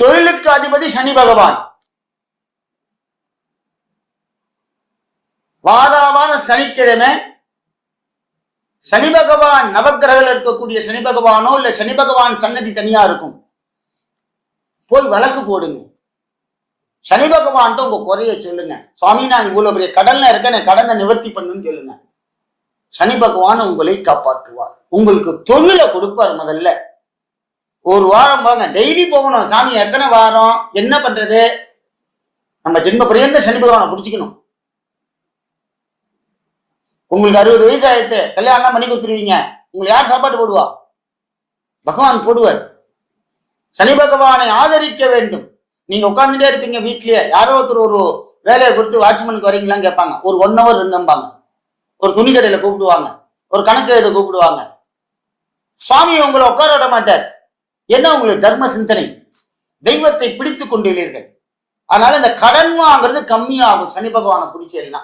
தொழிலுக்கு அதிபதி சனி பகவான். வார சனிக்கிழமை சனி பகவான் நவக்கிரகில் இருக்கக்கூடிய சனி பகவானோ இல்ல சனி பகவான் சன்னதி தனியா இருக்கும், போய் வழக்கு போடுங்க. சனி பகவான்ட்டு உங்க குறைய சொல்லுங்க. சுவாமி, நான் இவ்வளவு பெரிய கடன்ல இருக்கேன், கடனை நிவர்த்தி பண்ணுன்னு சொல்லுங்க. சனி பகவான் உங்களை காப்பாற்றுவார். உங்களுக்கு தொழிலை கொடுப்பார். முதல்ல ஒரு வாரம் போங்க, டெய்லி போகணும். சாமி எத்தனை வாரம் என்ன பண்றது? நம்ம ஜென்ம பரியந்த சனி பகவானை பிடிச்சிக்கணும். உங்களுக்கு 60 வயசு ஆயிடுத்து, கல்யாணம் பண்ணி கொடுத்துருவீங்க. உங்களுக்கு யார் சாப்பாடு போடுவா? பகவான் போடுவார். சனி பகவானை ஆதரிக்க வேண்டும். நீங்க உட்காந்துட்டே இருப்பீங்க வீட்லயே, யாரோ ஒருத்தர் ஒரு வேலையை கொடுத்து வாட்ச்மேனுக்கு வரீங்களான்னு கேட்பாங்க. ஒரு 1 hour இருந்தம்பாங்க. ஒரு துணி கடையில கூப்பிடுவாங்க, ஒரு கணக்கு எழுத கூப்பிடுவாங்க. சுவாமி உங்களை உட்கார விட மாட்டார். என்ன? உங்களுக்கு தர்ம சிந்தனை, தெய்வத்தை பிடித்து கொண்டுள்ளீர்கள். அதனால இந்த கடன் வாங்குறது கம்மியாகும் சனி பகவானை பிடிச்சேன்னா.